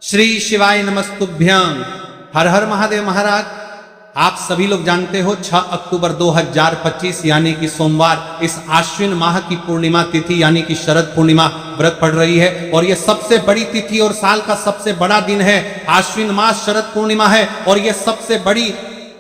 श्री शिवाय नमस्तुभ्यं। हर हर महादेव महाराज। आप सभी लोग जानते हो 6 अक्टूबर 2025 यानी कि सोमवार इस आश्विन माह की पूर्णिमा तिथि यानी कि शरद पूर्णिमा व्रत पड़ रही है और यह सबसे बड़ी तिथि और साल का सबसे बड़ा दिन है। आश्विन मास शरद पूर्णिमा है और यह सबसे बड़ी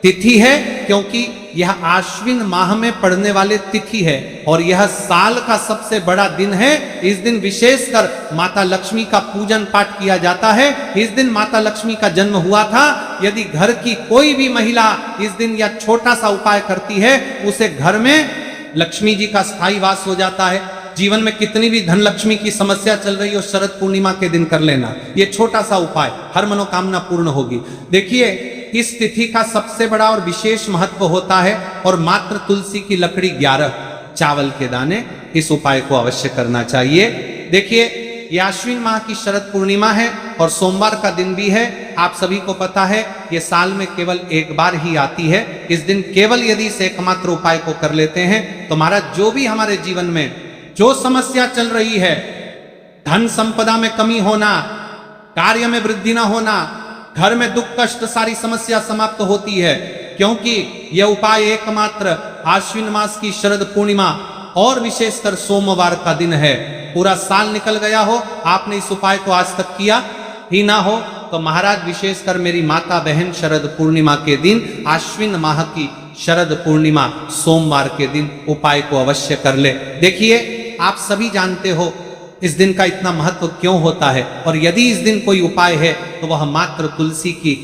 तिथि है क्योंकि यह आश्विन माह में पड़ने वाले तिथि है और यह साल का सबसे बड़ा दिन है। इस दिन विशेषकर माता लक्ष्मी का पूजन पाठ किया जाता है। इस दिन माता लक्ष्मी का जन्म हुआ था। यदि घर की कोई भी महिला इस दिन यह छोटा सा उपाय करती है उसे घर में लक्ष्मी जी का स्थायी वास हो जाता है। जीवन में कितनी भी धन लक्ष्मी की समस्या चल रही हो शरद पूर्णिमा के दिन कर लेना, ये छोटा सा उपाय, हर मनोकामना पूर्ण होगी। देखिए इस तिथि का सबसे बड़ा और विशेष महत्व होता है और मात्र तुलसी की लकड़ी 11 चावल के दाने, इस उपाय को अवश्य करना चाहिए। देखिए ये आश्विन माह की शरद पूर्णिमा है और सोमवार का दिन भी है। आप सभी को पता है ये साल में केवल एक बार ही आती है। इस दिन केवल यदि इस एकमात्र उपाय को कर लेते हैं तो महाराज जो भी हमारे जीवन में जो समस्या चल रही है, धन संपदा में कमी होना, कार्य में वृद्धि न होना, घर में दुख कष्ट, सारी समस्या समाप्त होती है क्योंकि यह उपाय एकमात्र आश्विन मास की शरद पूर्णिमा और विशेषकर सोमवार का दिन है। पूरा साल निकल गया हो, आपने इस उपाय को आज तक किया ही ना हो तो महाराज विशेषकर मेरी माता बहन शरद पूर्णिमा के दिन, आश्विन माह की शरद पूर्णिमा सोमवार के दिन उपाय को अवश्य कर ले। देखिए आप सभी जानते हो इस दिन का इतना महत्व क्यों होता है और यदि इस दिन कोई उपाय है तो वह मात्र तुलसी की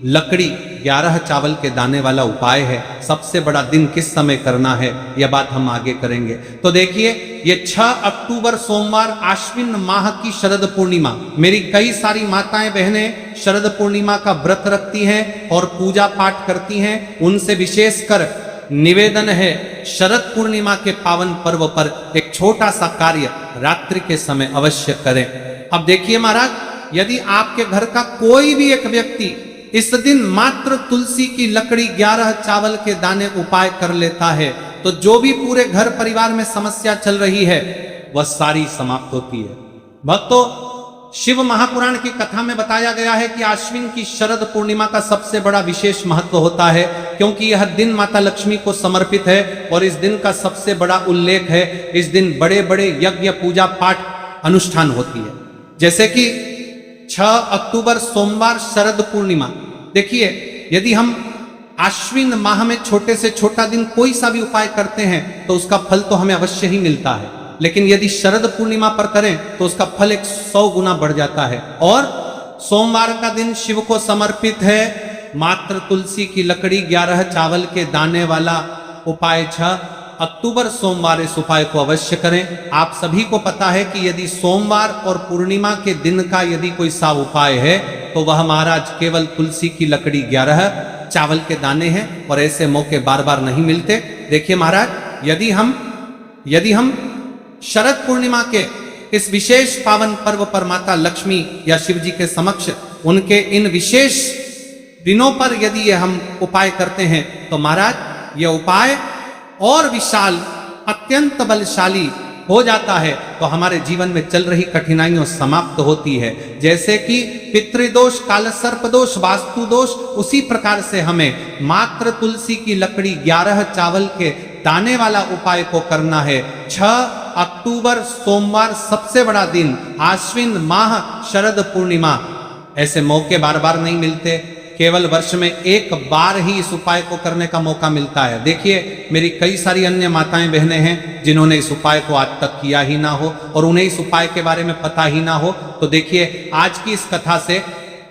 लकड़ी 11 चावल के दाने वाला उपाय है। सबसे बड़ा दिन किस समय करना है यह बात हम आगे करेंगे। तो देखिए ये 6 अक्टूबर सोमवार आश्विन माह की शरद पूर्णिमा, मेरी कई सारी माताएं बहनें शरद पूर्णिमा का व्रत रखती हैं और पूजा पाठ करती हैं। उनसे विशेषकर निवेदन है शरद पूर्णिमा के पावन पर्व पर एक छोटा सा कार्य रात्रि के समय अवश्य करें। अब देखिए महाराज यदि आपके घर का कोई भी एक व्यक्ति इस दिन मात्र तुलसी की लकड़ी 11 चावल के दाने उपाय कर लेता है तो जो भी पूरे घर परिवार में समस्या चल रही है वह सारी समाप्त होती है। भक्तों शिव महापुराण की कथा में बताया गया है कि आश्विन की शरद पूर्णिमा का सबसे बड़ा विशेष महत्व होता है क्योंकि यह दिन माता लक्ष्मी को समर्पित है और इस दिन का सबसे बड़ा उल्लेख है। इस दिन बड़े बड़े यज्ञ पूजा पाठ अनुष्ठान होती है। जैसे कि 6 अक्टूबर सोमवार शरद पूर्णिमा, देखिए यदि हम आश्विन माह में छोटे से छोटा दिन कोई सा भी उपाय करते हैं तो उसका फल तो हमें अवश्य ही मिलता है, लेकिन यदि शरद पूर्णिमा पर करें तो उसका फल 100 गुना बढ़ जाता है। और सोमवार का दिन शिव को समर्पित है। मात्र तुलसी की लकड़ी 11 चावल के दाने वाला उपाय 6 अक्टूबर सोमवार इस उपाय को अवश्य करें। आप सभी को पता है कि यदि सोमवार और पूर्णिमा के दिन का यदि कोई सा उपाय है तो वह महाराज केवल तुलसी की लकड़ी 11 चावल के दाने हैं और ऐसे मौके बार बार नहीं मिलते। देखिए महाराज यदि हम शरद पूर्णिमा के इस विशेष पावन पर्व पर माता लक्ष्मी या शिव जी के समक्ष उनके इन विशेष दिनों पर यदि ये हम उपाय करते हैं तो महाराज यह उपाय और विशाल अत्यंत बलशाली हो जाता है तो हमारे जीवन में चल रही कठिनाइयां समाप्त होती है। जैसे कि पितृदोष, काल सर्प दोष, वास्तु दोष, उसी प्रकार से हमें मात्र तुलसी की लकड़ी 11 चावल के दाने वाला उपाय को करना है। 6 अक्टूबर सोमवार सबसे बड़ा दिन, आश्विन माह शरद पूर्णिमा, ऐसे मौके बार बार नहीं मिलते, केवल वर्ष में एक बार ही इस उपाय को करने का मौका मिलता है। देखिए मेरी कई सारी अन्य माताएं बहनें हैं जिन्होंने इस उपाय को आज तक किया ही ना हो और उन्हें इस उपाय के बारे में पता ही ना हो। तो देखिए आज की इस कथा से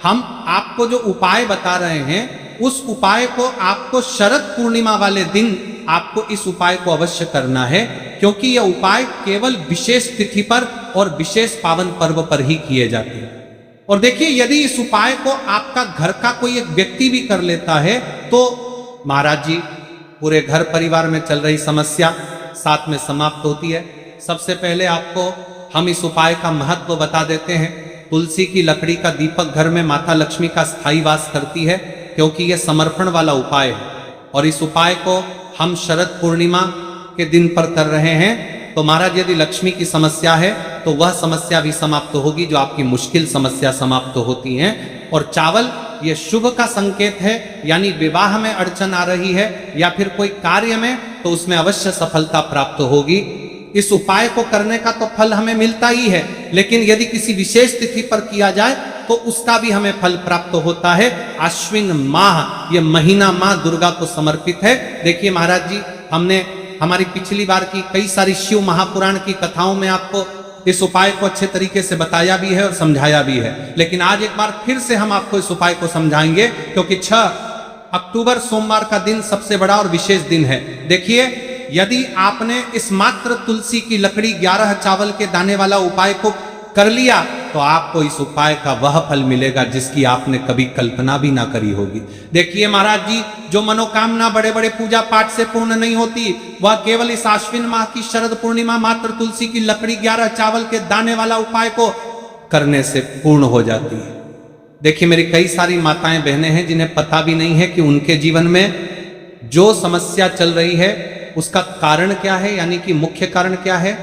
हम आपको जो उपाय बता रहे हैं उस उपाय को आपको शरद पूर्णिमा वाले दिन आपको इस उपाय को अवश्य करना है क्योंकि यह उपाय केवल विशेष तिथि पर और विशेष पावन पर्व पर ही किए जाते हैं। और देखिए यदि इस उपाय को आपका घर का कोई एक व्यक्ति भी कर लेता है तो महाराज जी पूरे घर परिवार में चल रही समस्या साथ में समाप्त होती है। सबसे पहले आपको हम इस उपाय का महत्व बता देते हैं। तुलसी की लकड़ी का दीपक घर में माता लक्ष्मी का स्थायी वास करती है क्योंकि यह समर्पण वाला उपाय है और इस उपाय को हम शरद पूर्णिमा के दिन पर कर रहे हैं। तो महाराज यदि लक्ष्मी की समस्या है तो वह समस्या भी समाप्त होगी जो आपकी मुश्किल समस्या समाप्त होती हैं। और चावल ये शुभ का संकेत है, यानी विवाह में अड़चन आ रही है या फिर कोई कार्य में, तो उसमें अवश्य सफलता प्राप्त होगी। इस उपाय को करने का तो फल हमें मिलता ही है, लेकिन यदि किसी विशेष तिथि पर किया जाए तो उसका भी हमें फल प्राप्त होता है। आश्विन माह, ये महीना मां दुर्गा को समर्पित है। देखिए महाराज जी, हमने हमारी पिछली बार की कई सारी शिव महापुराण की कथाओं में आपको इस उपाय को अच्छे तरीके से बताया भी है और समझाया भी है, लेकिन आज एक बार फिर से हम आपको इस उपाय को समझाएंगे, क्योंकि 6 अक्टूबर सोमवार का दिन सबसे बड़ा और विशेष दिन है। देखिए, यदि आपने इस मात्र तुलसी की लकड़ी 11 चावल के दाने वाला उपाय को कर लिया तो आपको इस उपाय का वह फल मिलेगा जिसकी आपने कभी कल्पना भी ना करी होगी। देखिए महाराज जी, जो मनोकामना बड़े बड़े पूजा पाठ से पूर्ण नहीं होती, वह केवल इस आश्विन माह की शरद पूर्णिमा मात्र तुलसी की लकड़ी 11 चावल के दाने वाला उपाय को करने से पूर्ण हो जाती है। देखिए, मेरी कई सारी माताएं बहनें हैं जिन्हें पता भी नहीं है कि उनके जीवन में जो समस्या चल रही है उसका कारण क्या है, यानी कि मुख्य कारण क्या है,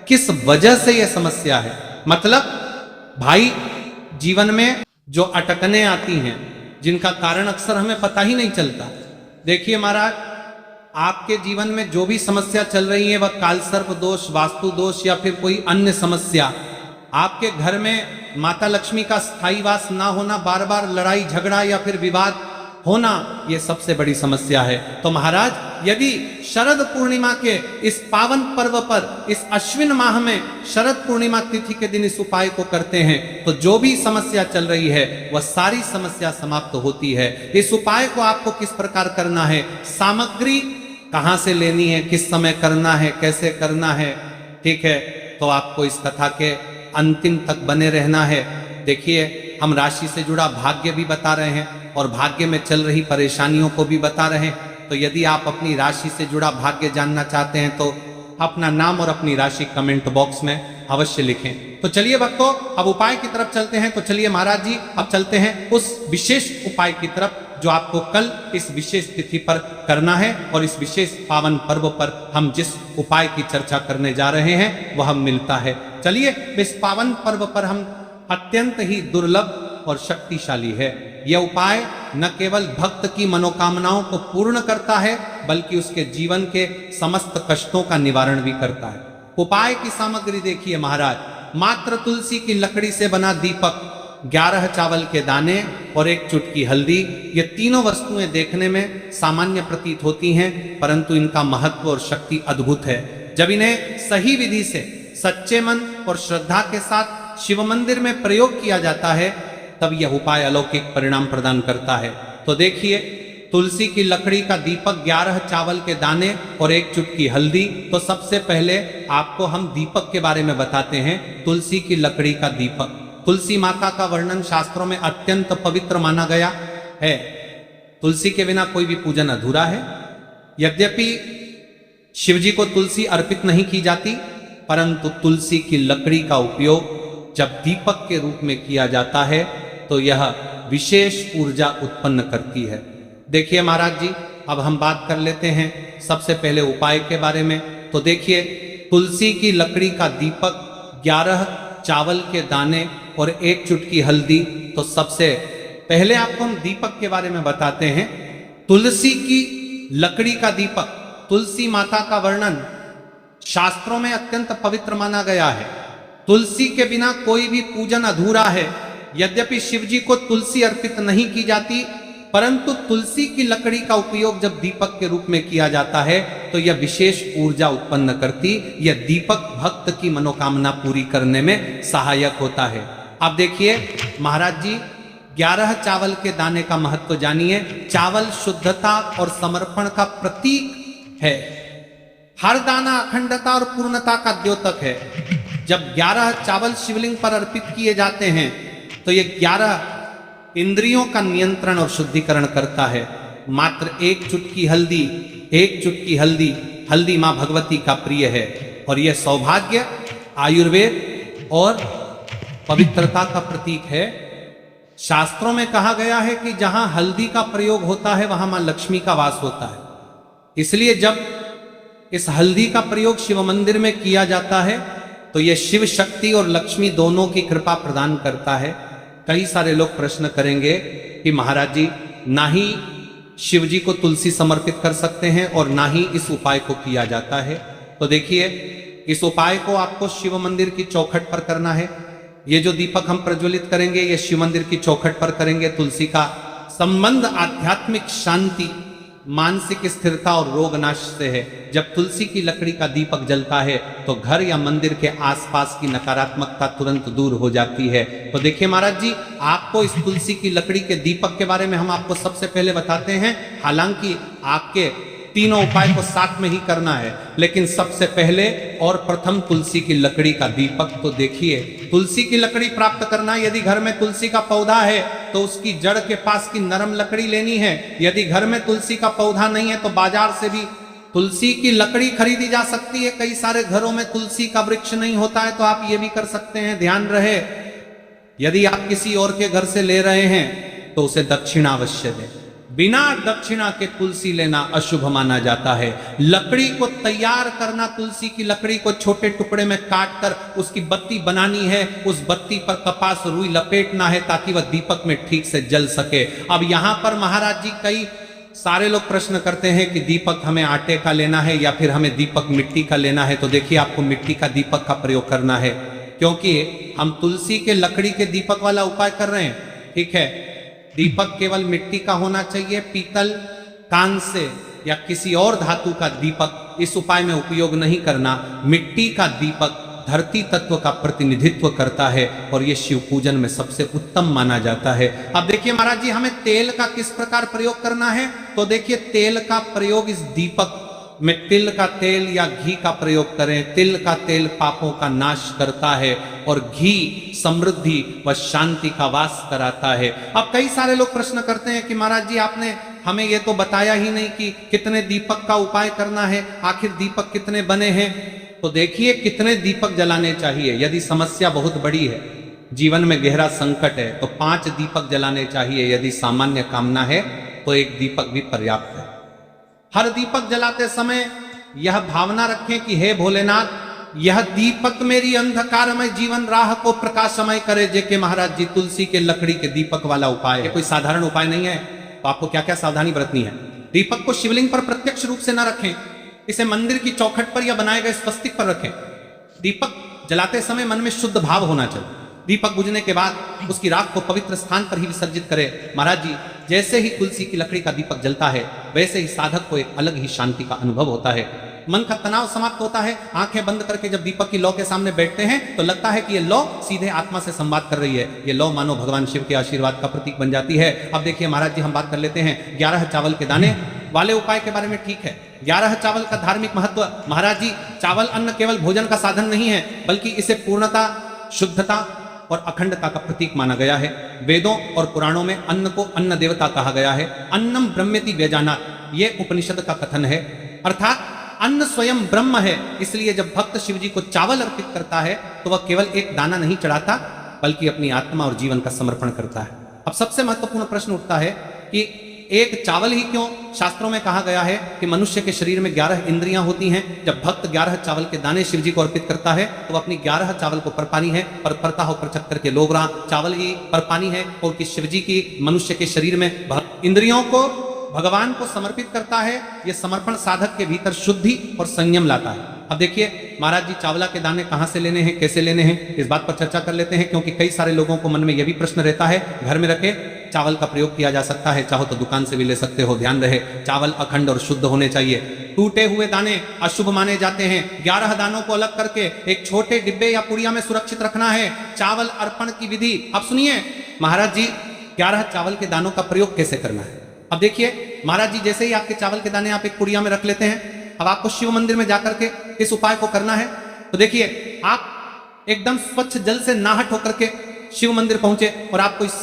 किस वजह से यह समस्या है। मतलब भाई, जीवन में जो अटकने आती हैं जिनका कारण अक्सर हमें पता ही नहीं चलता। देखिए महाराज, आपके जीवन में जो भी समस्या चल रही है, वह कालसर्प दोष, वास्तु दोष या फिर कोई अन्य समस्या, आपके घर में माता लक्ष्मी का स्थायी वास ना होना, बार बार लड़ाई झगड़ा या फिर विवाद होना, ये सबसे बड़ी समस्या है। तो महाराज, यदि शरद पूर्णिमा के इस पावन पर्व पर, इस अश्विन माह में शरद पूर्णिमा तिथि के दिन इस उपाय को करते हैं तो जो भी समस्या चल रही है वह सारी समस्या समाप्त होती है। इस उपाय को आपको किस प्रकार करना है, सामग्री कहां से लेनी है, किस समय करना है, कैसे करना है, ठीक है, तो आपको इस कथा के अंतिम तक बने रहना है। देखिए, हम राशि से जुड़ा भाग्य भी बता रहे हैं और भाग्य में चल रही परेशानियों को भी बता रहे हैं। तो यदि आप अपनी राशि से जुड़ा भाग्य जानना चाहते हैं तो अपना नाम और अपनी राशि कमेंट बॉक्स में अवश्य लिखें। तो चलिए भक्तों, अब उपाय की तरफ चलते हैं। तो चलिए महाराज जी, अब चलते हैं उस विशेष उपाय की तरफ जो आपको कल इस विशेष तिथि पर करना है, और इस विशेष पावन पर्व पर हम जिस उपाय की चर्चा करने जा रहे हैं वह मिलता है। चलिए, इस पावन पर्व पर हम अत्यंत ही दुर्लभ और शक्तिशाली है। यह उपाय न केवल भक्त की मनोकामनाओं को पूर्ण करता है, बल्कि उसके जीवन के समस्त कष्टों का निवारण भी करता है। उपाय की सामग्री देखिए महाराज, मात्र तुलसी की लकड़ी से बना दीपक, 11 चावल के दाने और 1 चुटकी हल्दी। ये तीनों वस्तुएं देखने में सामान्य प्रतीत होती हैं, परंतु इनका महत्व और शक्ति अद्भुत है। जब इन्हें सही विधि से, सच्चे मन और श्रद्धा के साथ शिव मंदिर में प्रयोग किया जाता है, तब यह उपाय अलौकिक परिणाम प्रदान करता है। तो देखिए, तुलसी की लकड़ी का दीपक, 11 चावल के दाने और 1 चुटकी हल्दी। तो सबसे पहले आपको हम दीपक के बारे में बताते हैं। तुलसी की लकड़ी का दीपक, तुलसी माता का वर्णन शास्त्रों में अत्यंत पवित्र माना गया है। तुलसी के बिना कोई भी पूजन अधूरा है। यद्यपि शिवजी को तुलसी अर्पित नहीं की जाती, परंतु तुलसी की लकड़ी का उपयोग जब दीपक के रूप में किया जाता है तो यह विशेष ऊर्जा उत्पन्न करती है। देखिए महाराज जी, अब हम बात कर लेते हैं सबसे पहले उपाय के बारे में। तो देखिए, तुलसी की लकड़ी का दीपक, 11 चावल के दाने और 1 चुटकी हल्दी। तो सबसे पहले आपको हम दीपक के बारे में बताते हैं। तुलसी की लकड़ी का दीपक, तुलसी माता का वर्णन शास्त्रों में अत्यंत पवित्र माना गया है। तुलसी के बिना कोई भी पूजन अधूरा है। यद्यपि शिवजी को तुलसी अर्पित नहीं की जाती, परंतु तुलसी की लकड़ी का उपयोग जब दीपक के रूप में किया जाता है तो यह विशेष ऊर्जा उत्पन्न करती, यह दीपक भक्त की मनोकामना पूरी करने में सहायक होता है। अब देखिए महाराज जी, 11 चावल के दाने का महत्व जानिए। चावल शुद्धता और समर्पण का प्रतीक है। हर दाना अखंडता और पूर्णता का द्योतक है। जब 11 चावल शिवलिंग पर अर्पित किए जाते हैं तो ये 11 इंद्रियों का नियंत्रण और शुद्धिकरण करता है। मात्र 1 चुटकी हल्दी, 1 चुटकी हल्दी, हल्दी मां भगवती का प्रिय है और यह सौभाग्य, आयुर्वेद और पवित्रता का प्रतीक है। शास्त्रों में कहा गया है कि जहां हल्दी का प्रयोग होता है वहां मां लक्ष्मी का वास होता है। इसलिए जब इस हल्दी का प्रयोग शिव मंदिर में किया जाता है तो ये शिव शक्ति और लक्ष्मी दोनों की कृपा प्रदान करता है। कई सारे लोग प्रश्न करेंगे कि महाराज जी, ना ही शिव जी को तुलसी समर्पित कर सकते हैं और ना ही इस उपाय को किया जाता है। तो देखिए, इस उपाय को आपको शिव मंदिर की चौखट पर करना है। ये जो दीपक हम प्रज्वलित करेंगे, ये शिव मंदिर की चौखट पर करेंगे। तुलसी का संबंध आध्यात्मिक शांति, मानसिक स्थिरता और रोग नाश से है। जब तुलसी की लकड़ी का दीपक जलता है तो घर या मंदिर के आसपास की नकारात्मकता तुरंत दूर हो जाती है। तो देखिए महाराज जी, आपको इस तुलसी की लकड़ी के दीपक के बारे में हम आपको सबसे पहले बताते हैं। हालांकि आपके तीनों उपाय को साथ में ही करना है, लेकिन सबसे पहले और प्रथम तुलसी की लकड़ी का दीपक। तो देखिए, तुलसी की लकड़ी प्राप्त करना, यदि घर में तुलसी का पौधा है तो उसकी जड़ के पास की नरम लकड़ी लेनी है। यदि घर में तुलसी का पौधा नहीं है तो बाजार से भी तुलसी की लकड़ी खरीदी जा सकती है। कई सारे घरों में तुलसी का वृक्ष नहीं होता है, तो आप ये भी कर सकते हैं। ध्यान रहे, यदि आप किसी और के घर से ले रहे हैं तो उसे दक्षिणा अवश्य दें। बिना दक्षिणा के तुलसी लेना अशुभ माना जाता है। लकड़ी को तैयार करना, तुलसी की लकड़ी को छोटे टुकड़े में काट कर उसकी बत्ती बनानी है। उस बत्ती पर कपास रुई लपेटना है ताकि वह दीपक में ठीक से जल सके। अब यहां पर महाराज जी, कई सारे लोग प्रश्न करते हैं कि दीपक हमें आटे का लेना है या फिर हमें दीपक मिट्टी का लेना है। तो देखिए, आपको मिट्टी का दीपक का प्रयोग करना है, क्योंकि हम तुलसी के लकड़ी के दीपक वाला उपाय कर रहे हैं। ठीक है, दीपक केवल मिट्टी का होना चाहिए। पीतल, कांस्य या किसी और धातु का दीपक इस उपाय में उपयोग नहीं करना। मिट्टी का दीपक धरती तत्व का प्रतिनिधित्व करता है और यह शिव पूजन में सबसे उत्तम माना जाता है। अब देखिए महाराज जी, हमें तेल का किस प्रकार प्रयोग करना है। तो देखिए, तेल का प्रयोग इस दीपक में तिल का तेल या घी का प्रयोग करें। तिल का तेल पापों का नाश करता है और घी समृद्धि व शांति का वास कराता है। अब कई सारे लोग प्रश्न करते हैं कि महाराज जी, आपने हमें यह तो बताया ही नहीं कि कितने दीपक का उपाय करना है, आखिर दीपक कितने बने हैं। तो देखिए, कितने दीपक जलाने चाहिए। यदि समस्या बहुत बड़ी है, जीवन में गहरा संकट है, तो 5 दीपक जलाने चाहिए। यदि सामान्य कामना है तो 1 दीपक भी पर्याप्त है। हर दीपक जलाते समय यह भावना रखें कि हे भोलेनाथ, यह दीपक मेरी अंधकारमय जीवन राह को प्रकाशमय करे। जेके महाराज जी, तुलसी के लकड़ी के दीपक वाला उपाय है, कोई साधारण उपाय नहीं है। तो आपको क्या क्या सावधानी बरतनी है। दीपक को शिवलिंग पर प्रत्यक्ष रूप से न रखें, इसे मंदिर की चौखट पर या बनाए गए स्वस्तिक पर रखें। दीपक जलाते समय मन में शुद्ध भाव होना चाहिए। दीपक बुझने के बाद उसकी राख को पवित्र स्थान पर ही विसर्जित करें। महाराज जी, जैसे ही तुलसी की लकड़ी का दीपक जलता है, वैसे ही साधक को एक अलग ही शांति का अनुभव होता है। मन का तनाव समाप्त होता है। आंखें बंद करके जब दीपक की लौ के सामने बैठते हैं तो लगता है कि ये लौ सीधे आत्मा से संवाद कर रही है। ये लौ मानो भगवान शिव के आशीर्वाद का प्रतीक बन जाती है। अब देखिए महाराज जी, हम बात कर लेते हैं 11 चावल के दाने वाले उपाय के बारे में। ठीक है, 11 चावल का धार्मिक महत्व। महाराज जी, चावल अन्न केवल भोजन का साधन नहीं है, बल्कि इसे पूर्णता, शुद्धता और अखंडता का प्रतीक माना गया है। वेदों और पुराणों में अन्न को अन्न देवता कहा गया है। अन्नम ब्रह्मेति व्यजानात्, ये उपनिषद का कथन है। अर्थात अन्न स्वयं ब्रह्म है। इसलिए जब भक्त शिव जी को चावल अर्पित करता है तो वह केवल एक दाना नहीं चढ़ाता, बल्कि अपनी आत्मा और जीवन का समर्पण करता है। अब सबसे महत्वपूर्ण प्रश्न उठता है कि एक चावल ही क्यों। शास्त्रों में कहा गया है कि मनुष्य के शरीर में 11 इंद्रियां होती हैं। जब भक्त 11 चावल के दाने शिव जी को अर्पित करता है तो अपनी 11 चावल को परपानी है, पर परता होकर चक्कर के लोग रहा चावल ही परपानी है, और कि शिव जी की मनुष्य के शरीर में इंद्रियों को भगवान को समर्पित करता है। यह समर्पण साधक के भीतर शुद्धि और संयम लाता है। अब देखिए महाराज जी, चावला के दाने कहां से लेने हैं, कैसे लेने हैं, इस बात पर चर्चा कर लेते हैं। क्योंकि कई सारे लोगों को मन में यह भी प्रश्न रहता है। घर में रखे चावल का प्रयोग किया जा सकता है, चाहो तो दुकान से भी ले सकते हो। ध्यान रहे, चावल अखंड और शुद्ध होने चाहिए। टूटे हुए दाने अशुभ माने जाते हैं। 11 दानों को अलग करके एक छोटे डिब्बे या पुड़िया में सुरक्षित रखना है। चावल अर्पण की विधि अब सुनिए। महाराज जी, 11 चावल के दानों का प्रयोग कैसे करना है। अब देखिए महाराज जी, जैसे ही आपके चावल के दाने आप एक पुड़िया में रख लेते हैं, अब आपको शिव मंदिर में जाकर के इस उपाय को करना है। तो देखिए, आप एकदम स्वच्छ जल से नहा होकर के शिव मंदिर पहुंचे और आपको इस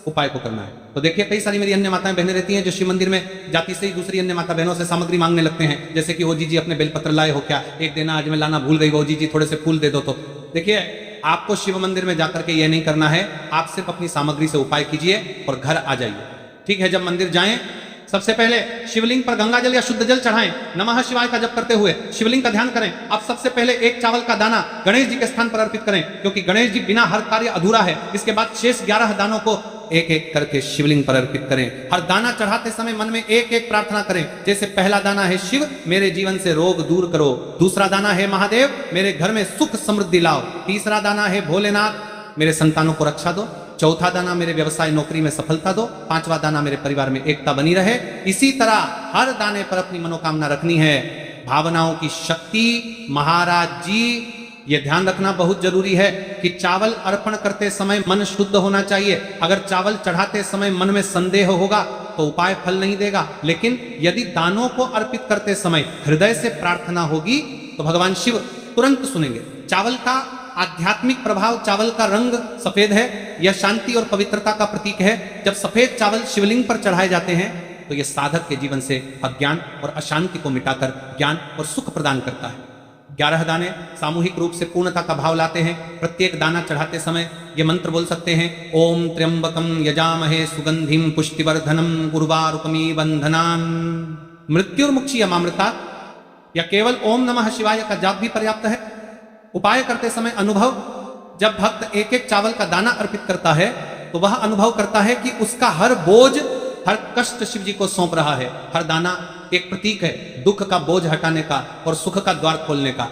उपाय को करना है। तो देखिए, कई सारी मेरी अन्य माताएं बहनें रहती हैं जो शिव मंदिर में जाती से ही दूसरी अन्य माता बहनों से सामग्री मांगने लगते हैं। जैसे कि वो जी अपने बेलपत्र लाए हो क्या, एक देना, आज मैं लाना भूल गई, वो जी थोड़े से फूल दे दो। तो देखिए, आपको शिव मंदिर में जाकर के ये नहीं करना है। आप सिर्फ अपनी सामग्री से उपाय कीजिए और घर आ जाइए। ठीक है, जब मंदिर जाएं सबसे पहले शिवलिंग पर गंगा जल या शुद्ध जल चढ़ाएं, नमः शिवाय का जप करते हुए शिवलिंग का ध्यान करें। अब सबसे पहले एक चावल का दाना गणेश जी के स्थान पर अर्पित करें, क्योंकि गणेश जी बिना हर कार्य अधूरा है। इसके बाद शेष 11 दानों को एक एक करके शिवलिंग पर अर्पित करें। हर दाना चढ़ाते समय मन में एक एक प्रार्थना करें। जैसे पहला दाना है शिव, मेरे जीवन से रोग दूर करो। दूसरा दाना है महादेव, मेरे घर में सुख समृद्धि लाओ। तीसरा दाना है भोलेनाथ, मेरे संतानों को रक्षा दो। चौथा दाना मेरे व्यवसाय नौकरी में सफलता दो। पांचवा दाना मेरे परिवार में एकता बनी रहे। इसी तरह हर दाने पर अपनी मनोकामना रखनी है। भावनाओं की शक्ति। महाराज जी, ये ध्यान रखना बहुत जरूरी है कि चावल अर्पण करते समय मन शुद्ध होना चाहिए। अगर चावल चढ़ाते समय मन में संदेह होगा तो उपाय फल नहीं देगा, लेकिन यदि दानों को अर्पित करते समय हृदय से प्रार्थना होगी तो भगवान शिव तुरंत सुनेंगे। चावल का आध्यात्मिक प्रभाव, चावल का रंग सफेद है, यह शांति और पवित्रता का प्रतीक है। जब सफेद चावल शिवलिंग पर चढ़ाए जाते हैं तो यह साधक के जीवन से अज्ञान और अशांति को मिटाकर ज्ञान और सुख प्रदान करता है। 11 दाने सामूहिक रूप से पूर्णता का भाव लाते हैं। प्रत्येक दाना चढ़ाते समय ये मंत्र बोल सकते हैं, ओम त्र्यंबकम यजामहे सुगंधिम पुष्टिवर्धनम उर्वारुकमी बंधनान मृत्युर्मुक्षीयमामृता। या केवल ओम नमः शिवाय का जाप भी पर्याप्त है। उपाय करते समय अनुभव, जब भक्त एक एक चावल का दाना अर्पित करता है तो वह अनुभव करता है कि उसका हर बोझ, हर कष्ट शिव जी को सौंप रहा है। हर दाना एक प्रतीक है दुख का बोझ हटाने का और सुख का द्वार खोलने का।